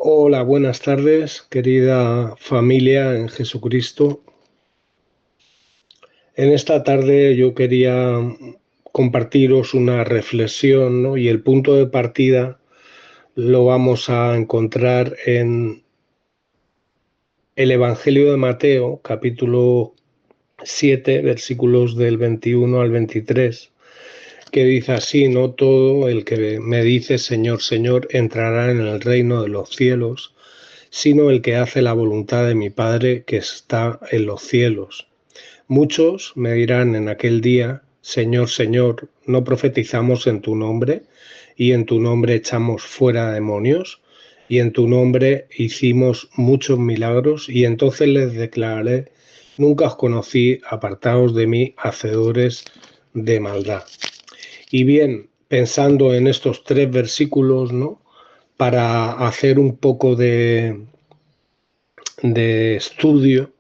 Hola, buenas tardes, querida familia en Jesucristo. En esta tarde yo quería compartiros una reflexión, ¿no? Y el punto de partida lo vamos a encontrar en el Evangelio de Mateo, capítulo 7, versículos del 21 al 23, que dice así: no todo el que me dice Señor, Señor, entrará en el reino de los cielos, sino el que hace la voluntad de mi Padre que está en los cielos. Muchos me dirán en aquel día: Señor, Señor, ¿no profetizamos en tu nombre? Y en tu nombre echamos fuera demonios, y en tu nombre hicimos muchos milagros. Y entonces les declararé: nunca os conocí, apartaos de mí, hacedores de maldad. Y bien, pensando en estos tres versículos, ¿no? Para hacer un poco de estudio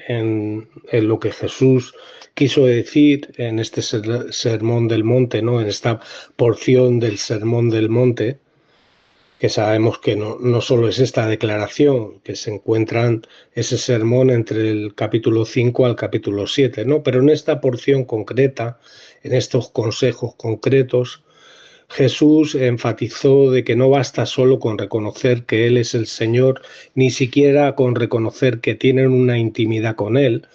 en lo que Jesús quiso decir en este sermón del monte, ¿no? En esta porción del sermón del monte, que sabemos que no solo es esta declaración, que se encuentran ese sermón entre el capítulo 5 al capítulo 7, ¿no? Pero en esta porción concreta, en estos consejos concretos, Jesús enfatizó de que no basta solo con reconocer que Él es el Señor, ni siquiera con reconocer que tienen una intimidad con Él,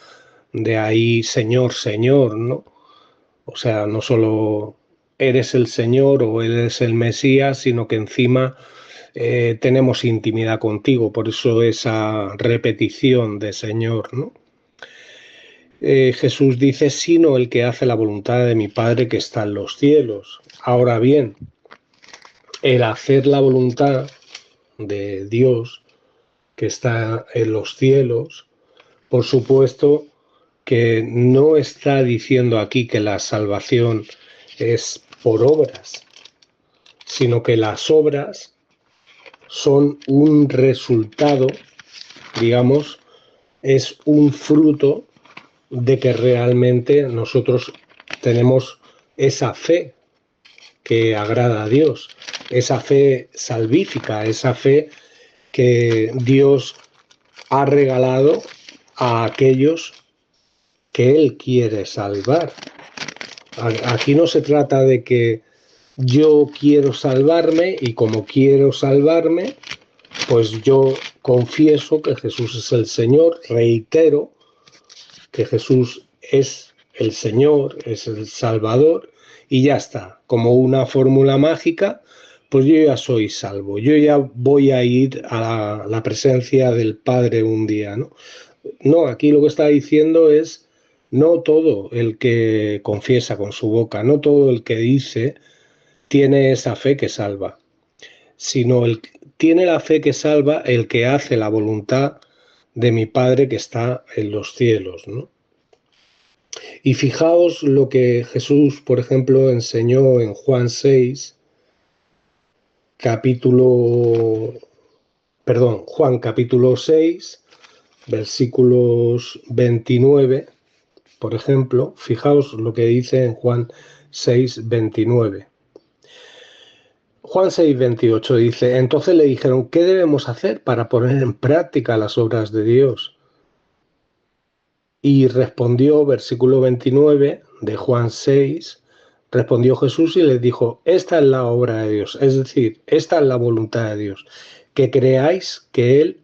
de ahí Señor, Señor, ¿no? O sea, no solo eres el Señor o eres el Mesías, sino que encima tenemos intimidad contigo, por eso esa repetición de Señor, ¿no? Jesús dice: sino el que hace la voluntad de mi Padre que está en los cielos. Ahora bien, el hacer la voluntad de Dios que está en los cielos, por supuesto que no está diciendo aquí que la salvación es por obras, sino que las obras son un resultado, digamos, es un fruto de que realmente nosotros tenemos esa fe que agrada a Dios, esa fe salvífica, esa fe que Dios ha regalado a aquellos que Él quiere salvar. Aquí no se trata de que yo quiero salvarme y como quiero salvarme, pues yo confieso que Jesús es el Señor, reitero que Jesús es el Señor, es el Salvador, y ya está. Como una fórmula mágica, pues yo ya soy salvo, yo ya voy a ir a la presencia del Padre un día, ¿no? No, aquí lo que está diciendo es: no todo el que confiesa con su boca, no todo el que dice tiene esa fe que salva, sino tiene la fe que salva el que hace la voluntad de mi Padre que está en los cielos, ¿no? Y fijaos lo que Jesús, por ejemplo, enseñó en Juan 6, Juan capítulo 6, versículos 29, por ejemplo, fijaos lo que dice en Juan 6, 29. Juan 6, 28 dice: entonces le dijeron: ¿qué debemos hacer para poner en práctica las obras de Dios? Y respondió, versículo 29 de Juan 6, respondió Jesús y les dijo: esta es la obra de Dios, es decir, esta es la voluntad de Dios, que creáis que Él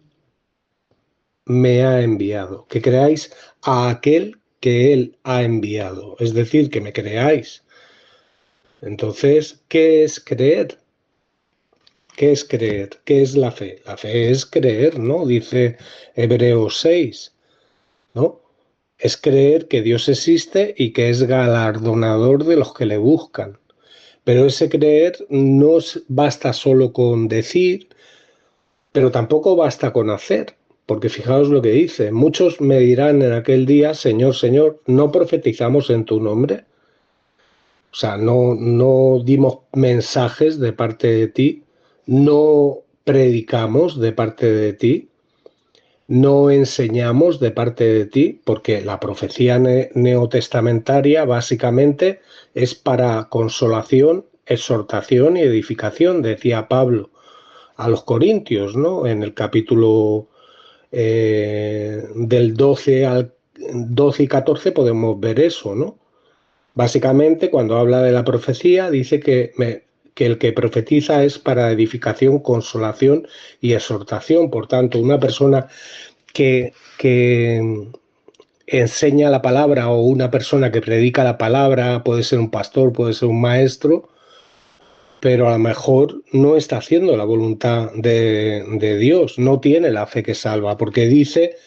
me ha enviado, que creáis a aquel que Él ha enviado, es decir, que me creáis. Entonces, ¿qué es creer? ¿Qué es creer? ¿Qué es la fe? La fe es creer, ¿no? Dice Hebreos 6, ¿no? Es creer que Dios existe y que es galardonador de los que le buscan. Pero ese creer no basta solo con decir, pero tampoco basta con hacer. Porque fijaos lo que dice: muchos me dirán en aquel día: Señor, Señor, ¿no profetizamos en tu nombre? O sea, no dimos mensajes de parte de ti, no predicamos de parte de ti, no enseñamos de parte de ti, porque la profecía neotestamentaria básicamente es para consolación, exhortación y edificación, decía Pablo a los Corintios, ¿no? En el capítulo del 12 y 14 podemos ver eso, ¿no? Básicamente, cuando habla de la profecía, dice que el que profetiza es para edificación, consolación y exhortación. Por tanto, una persona que enseña la palabra o una persona que predica la palabra, puede ser un pastor, puede ser un maestro, pero a lo mejor no está haciendo la voluntad de Dios, no tiene la fe que salva, porque dice,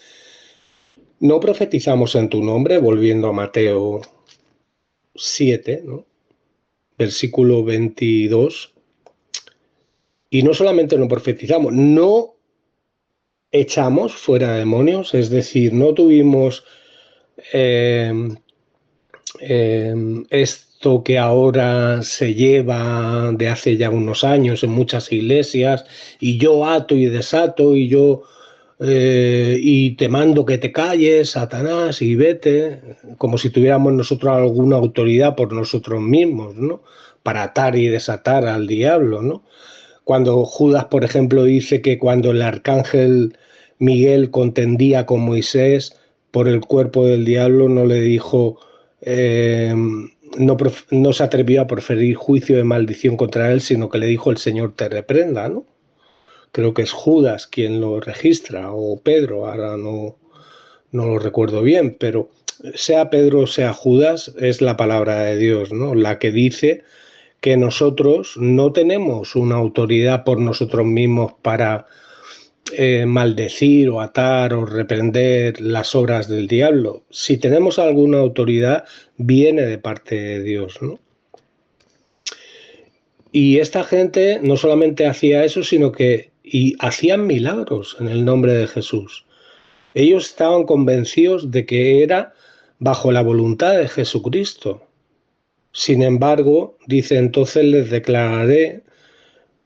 no profetizamos en tu nombre, volviendo a Mateo 7, ¿no? Versículo 22, y no solamente no profetizamos, no echamos fuera demonios, es decir, no tuvimos esto que ahora se lleva de hace ya unos años en muchas iglesias, y yo ato y desato, y te mando que te calles, Satanás, y vete, como si tuviéramos nosotros alguna autoridad por nosotros mismos, ¿no? Para atar y desatar al diablo, ¿no? Cuando Judas, por ejemplo, dice que cuando el arcángel Miguel contendía con Moisés por el cuerpo del diablo, no le dijo, no se atrevió a proferir juicio de maldición contra él, sino que le dijo, el Señor te reprenda, ¿no? Creo que es Judas quien lo registra, o Pedro, ahora no lo recuerdo bien, pero sea Pedro o sea Judas, es la palabra de Dios, ¿no? La que dice que nosotros no tenemos una autoridad por nosotros mismos para maldecir o atar o reprender las obras del diablo. Si tenemos alguna autoridad, viene de parte de Dios, ¿no? Y esta gente no solamente hacía eso, sino que hacían milagros en el nombre de Jesús. Ellos estaban convencidos de que era bajo la voluntad de Jesucristo. Sin embargo, dice, entonces les declararé,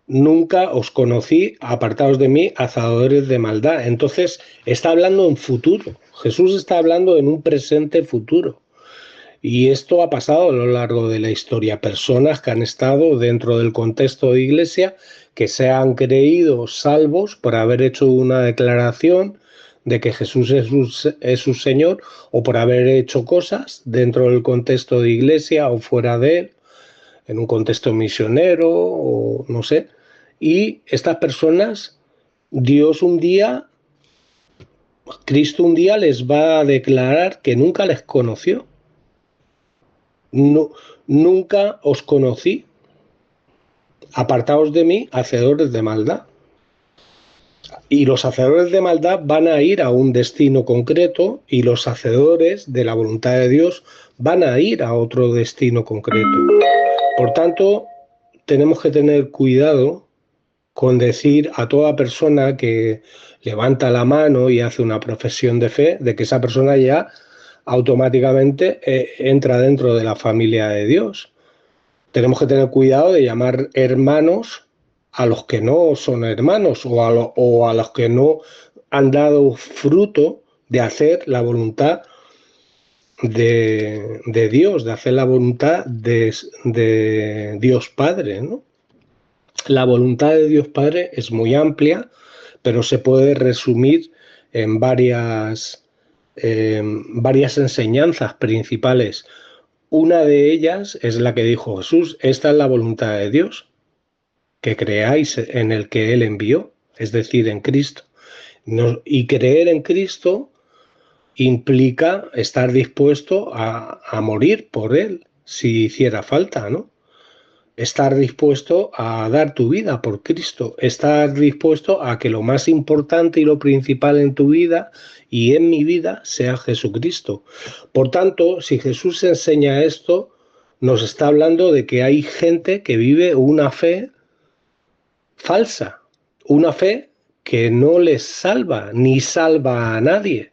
nunca os conocí, apartaos de mí, hacedores de maldad. Entonces, está hablando en futuro. Jesús está hablando en un presente futuro. Y esto ha pasado a lo largo de la historia. Personas que han estado dentro del contexto de iglesia, que se han creído salvos por haber hecho una declaración de que Jesús es su Señor, o por haber hecho cosas dentro del contexto de iglesia o fuera de él, en un contexto misionero o no sé. Y estas personas, Cristo un día les va a declarar que nunca les conoció. No, nunca os conocí. Apartaos de mí, hacedores de maldad. Y los hacedores de maldad van a ir a un destino concreto, y los hacedores de la voluntad de Dios van a ir a otro destino concreto. Por tanto, tenemos que tener cuidado con decir a toda persona que levanta la mano y hace una profesión de fe, de que esa persona ya automáticamente entra dentro de la familia de Dios. Tenemos que tener cuidado de llamar hermanos a los que no son hermanos, o a los que no han dado fruto de hacer la voluntad de Dios, de hacer la voluntad de Dios Padre, ¿no? La voluntad de Dios Padre es muy amplia, pero se puede resumir en varias enseñanzas principales. Una de ellas es la que dijo Jesús: esta es la voluntad de Dios, que creáis en el que Él envió, es decir, en Cristo. Y creer en Cristo implica estar dispuesto a morir por Él, si hiciera falta, ¿no? Estar dispuesto a dar tu vida por Cristo, estar dispuesto a que lo más importante y lo principal en tu vida y en mi vida sea Jesucristo. Por tanto, si Jesús enseña esto, nos está hablando de que hay gente que vive una fe falsa, una fe que no les salva ni salva a nadie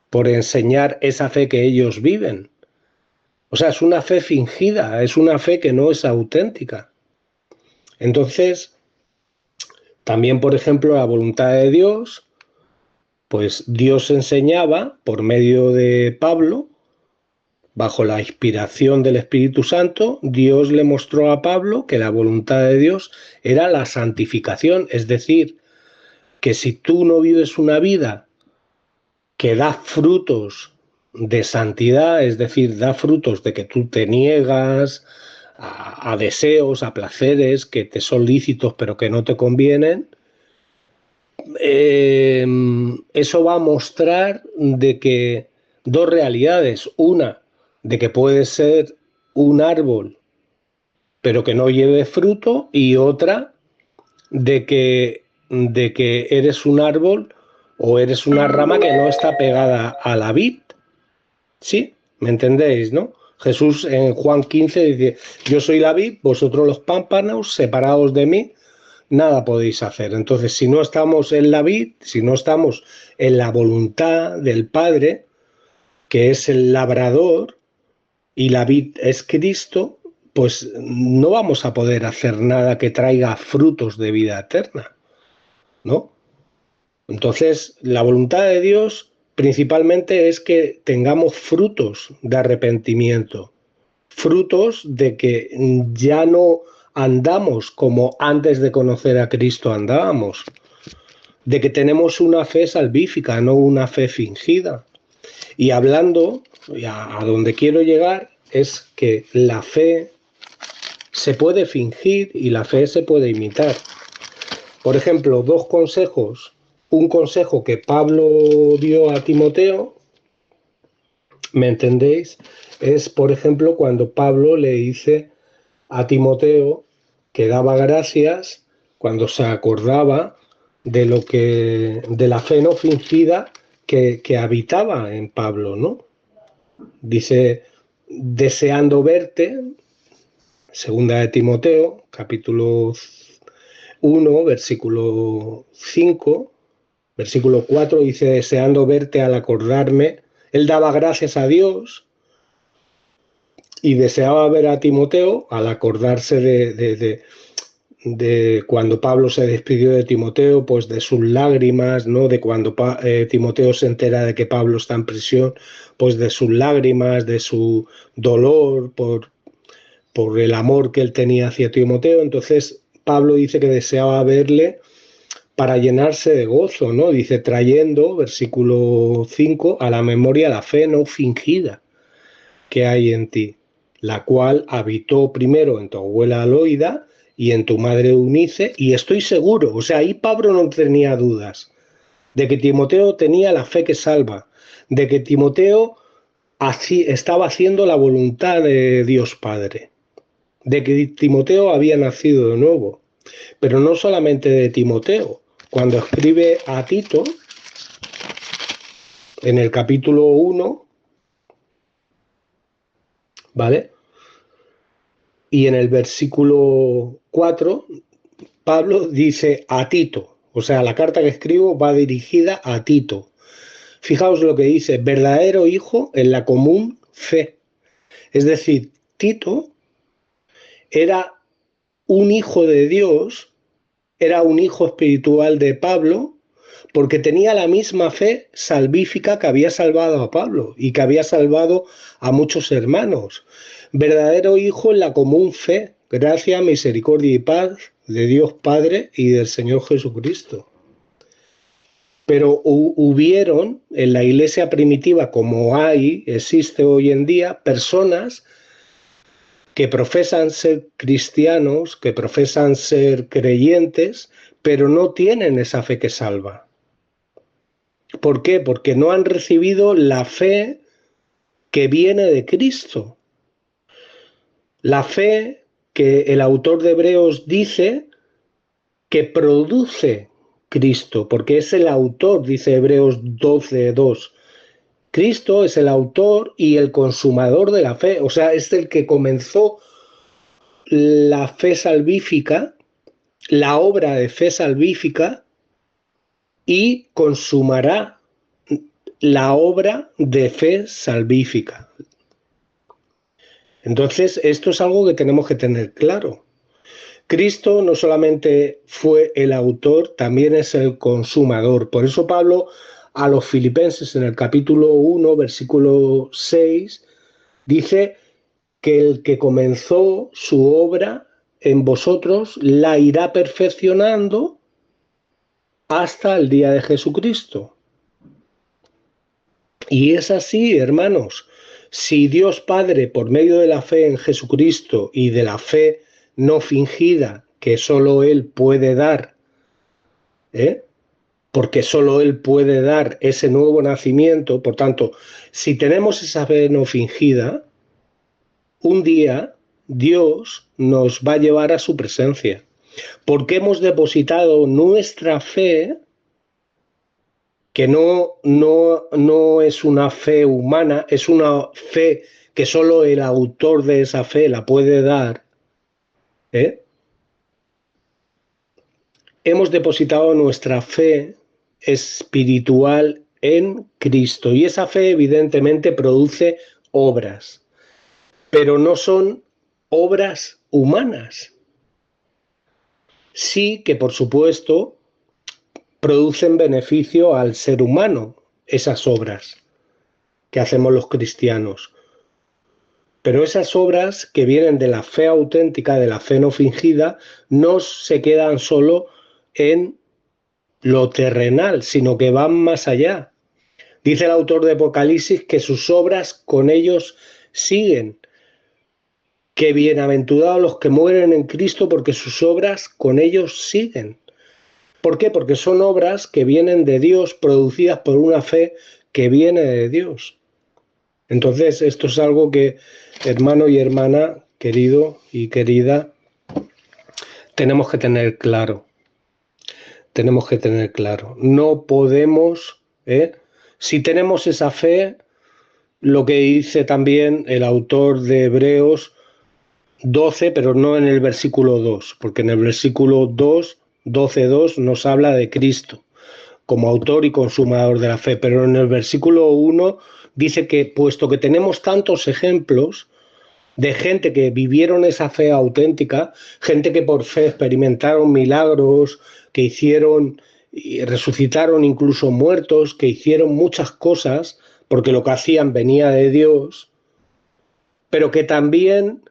por enseñar esa fe que ellos viven. O sea, es una fe fingida, es una fe que no es auténtica. Entonces, también, por ejemplo, la voluntad de Dios, pues Dios enseñaba por medio de Pablo bajo la inspiración del Espíritu Santo, Dios le mostró a Pablo que la voluntad de Dios era la santificación, es decir, que si tú no vives una vida que da frutos de santidad, es decir, da frutos de que tú te niegas a deseos, a placeres que te son lícitos pero que no te convienen, eso va a mostrar de que dos realidades, una, de que puedes ser un árbol pero que no lleve fruto, y otra, de que eres un árbol o eres una rama que no está pegada a la vid. ¿Sí? ¿Me entendéis, no? Jesús en Juan 15 dice, yo soy la vid, vosotros los pámpanos, separados de mí, nada podéis hacer. Entonces, si no estamos en la vid, si no estamos en la voluntad del Padre, que es el labrador, y la vid es Cristo, pues no vamos a poder hacer nada que traiga frutos de vida eterna, ¿no? Entonces, la voluntad de Dios principalmente es que tengamos frutos de arrepentimiento, frutos de que ya no andamos como antes de conocer a Cristo andábamos, de que tenemos una fe salvífica, no una fe fingida. Y hablando, a donde quiero llegar, es que la fe se puede fingir y la fe se puede imitar. Por ejemplo, dos consejos. Un consejo que Pablo dio a Timoteo, ¿me entendéis? Es, por ejemplo, cuando Pablo le dice a Timoteo que daba gracias cuando se acordaba de lo de la fe no fingida que habitaba en Pablo, ¿no? Dice, deseando verte, segunda de Timoteo, capítulo 1, versículo 5, versículo 4, dice, deseando verte al acordarme. Él daba gracias a Dios y deseaba ver a Timoteo al acordarse de cuando Pablo se despidió de Timoteo, pues de sus lágrimas, ¿no? De cuando Timoteo se entera de que Pablo está en prisión, pues de sus lágrimas, de su dolor por el amor que él tenía hacia Timoteo. Entonces Pablo dice que deseaba verle para llenarse de gozo, ¿no? Dice, trayendo, versículo 5, a la memoria la fe no fingida que hay en ti, la cual habitó primero en tu abuela Loida y en tu madre Eunice, y estoy seguro, o sea, ahí Pablo no tenía dudas, de que Timoteo tenía la fe que salva, de que Timoteo estaba haciendo la voluntad de Dios Padre, de que Timoteo había nacido de nuevo, pero no solamente de Timoteo. Cuando escribe a Tito, en el capítulo 1, ¿vale? Y en el versículo 4, Pablo dice a Tito, o sea, la carta que escribo va dirigida a Tito. Fijaos lo que dice, verdadero hijo en la común fe. Es decir, Tito era un hijo de Dios, era un hijo espiritual de Pablo, porque tenía la misma fe salvífica que había salvado a Pablo y que había salvado a muchos hermanos. Verdadero hijo en la común fe, gracia, misericordia y paz de Dios Padre y del Señor Jesucristo. Pero hubieron en la iglesia primitiva, como existe hoy en día, personas que profesan ser cristianos, que profesan ser creyentes, pero no tienen esa fe que salva. ¿Por qué? Porque no han recibido la fe que viene de Cristo. La fe que el autor de Hebreos dice que produce Cristo, porque es el autor, dice Hebreos 12:2. Cristo es el autor y el consumador de la fe, o sea, es el que comenzó la fe salvífica, la obra de fe salvífica, y consumará la obra de fe salvífica. Entonces, esto es algo que tenemos que tener claro. Cristo no solamente fue el autor, también es el consumador. Por eso Pablo a los filipenses en el capítulo 1, versículo 6, Dice que el que comenzó su obra en vosotros la irá perfeccionando hasta el día de Jesucristo. Y es así, hermanos. Si Dios Padre, por medio de la fe en Jesucristo y de la fe no fingida que solo Él puede dar, porque solo Él puede dar ese nuevo nacimiento, por tanto, si tenemos esa fe no fingida, un día Dios nos va a llevar a su presencia, porque hemos depositado nuestra fe, que no es una fe humana, es una fe que solo el autor de esa fe la puede dar, hemos depositado nuestra fe espiritual en Cristo, y esa fe evidentemente produce obras, pero no son obras humanas. Sí que, por supuesto, producen beneficio al ser humano, esas obras que hacemos los cristianos. Pero esas obras que vienen de la fe auténtica, de la fe no fingida, no se quedan solo en lo terrenal, sino que van más allá. Dice el autor de Apocalipsis que sus obras con ellos siguen. Que bienaventurados los que mueren en Cristo, porque sus obras con ellos siguen. ¿Por qué? Porque son obras que vienen de Dios, producidas por una fe que viene de Dios. Entonces, esto es algo que, hermano y hermana, querido y querida, tenemos que tener claro. Tenemos que tener claro. No podemos, si tenemos esa fe, lo que dice también el autor de Hebreos 12, pero no en el versículo 2, porque en el versículo 2, 12:2 nos habla de Cristo como autor y consumador de la fe, pero en el versículo 1 dice que puesto que tenemos tantos ejemplos de gente que vivieron esa fe auténtica, gente que por fe experimentaron milagros, que hicieron y resucitaron incluso muertos, que hicieron muchas cosas, porque lo que hacían venía de Dios, pero que también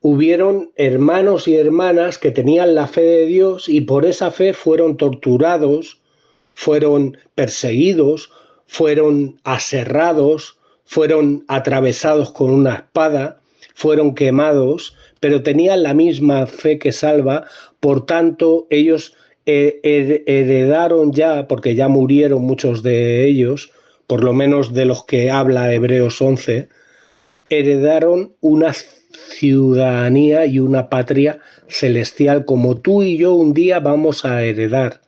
hubieron hermanos y hermanas que tenían la fe de Dios y por esa fe fueron torturados, fueron perseguidos, fueron aserrados, fueron atravesados con una espada, fueron quemados, pero tenían la misma fe que salva, por tanto ellos heredaron ya, porque ya murieron muchos de ellos, por lo menos de los que habla Hebreos 11, heredaron una ciudadanía y una patria celestial como tú y yo un día vamos a heredar.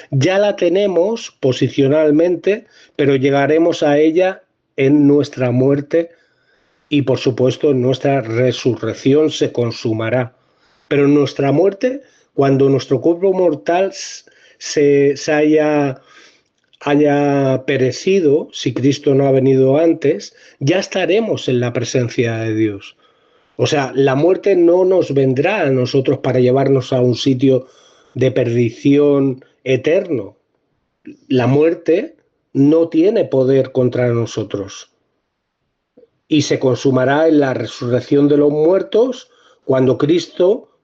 Ya la tenemos posicionalmente, pero llegaremos a ella en nuestra muerte y por supuesto en nuestra resurrección se consumará. Pero en nuestra muerte, cuando nuestro cuerpo mortal se haya perecido, si Cristo no ha venido antes, ya estaremos en la presencia de Dios. O sea, la muerte no nos vendrá a nosotros para llevarnos a un sitio de perdición eterno. La muerte no tiene poder contra nosotros y se consumará en la resurrección de los muertos cuando Cristo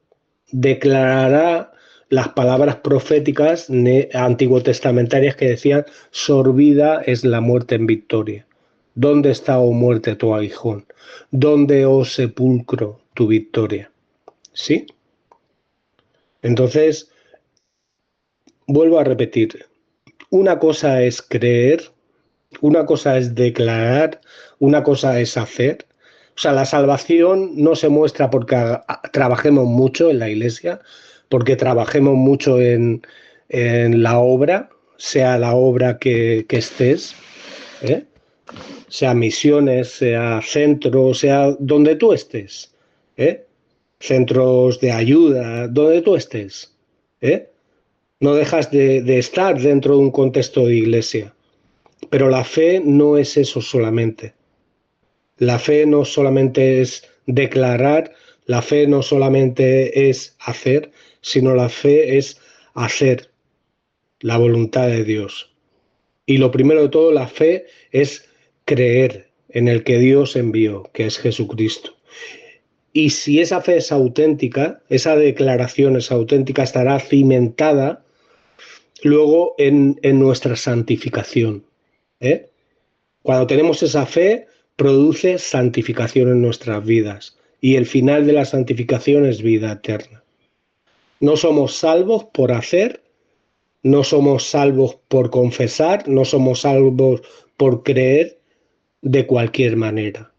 declarará las palabras proféticas antiguo testamentarias que decían: sorbida es la muerte en victoria. ¿Dónde está, oh muerte, tu aguijón? ¿Dónde, oh sepulcro, tu victoria? ¿Sí? Entonces, vuelvo a repetir, una cosa es creer, una cosa es declarar, una cosa es hacer. O sea, la salvación no se muestra porque trabajemos mucho en la iglesia, porque trabajemos mucho en la obra, sea la obra que estés, sea misiones, sea centros, sea donde tú estés, centros de ayuda, donde tú estés. No dejas de estar dentro de un contexto de iglesia. Pero la fe no es eso solamente. La fe no solamente es declarar, la fe no solamente es hacer, sino la fe es hacer la voluntad de Dios. Y lo primero de todo, la fe es creer en el que Dios envió, que es Jesucristo. Y si esa fe es auténtica, esa declaración es auténtica, estará cimentada luego en nuestra santificación. ¿Eh? Cuando tenemos esa fe, produce santificación en nuestras vidas. Y el final de la santificación es vida eterna. No somos salvos por hacer, no somos salvos por confesar, no somos salvos por creer de cualquier manera.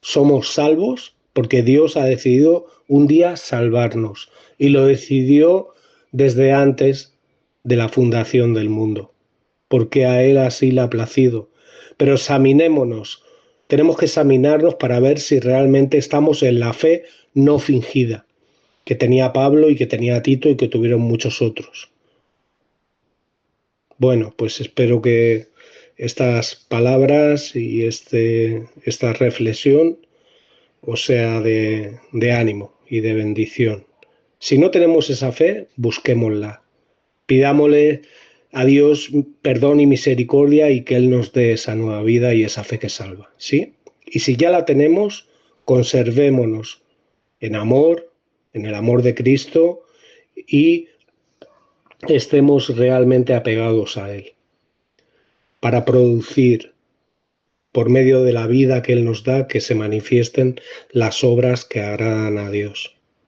Somos salvos porque Dios ha decidido un día salvarnos y lo decidió desde antes de la fundación del mundo, porque a Él así le ha placido. Pero examinémonos, tenemos que examinarnos para ver si realmente estamos en la fe no fingida que tenía Pablo y que tenía Tito y que tuvieron muchos otros. Bueno, pues espero que estas palabras y esta reflexión os sea de ánimo y de bendición. Si no tenemos esa fe, busquémosla. Pidámosle a Dios perdón y misericordia y que Él nos dé esa nueva vida y esa fe que salva, ¿sí? Y si ya la tenemos, conservémonos en amor, en el amor de Cristo y estemos realmente apegados a Él para producir por medio de la vida que Él nos da que se manifiesten las obras que agradan a Dios.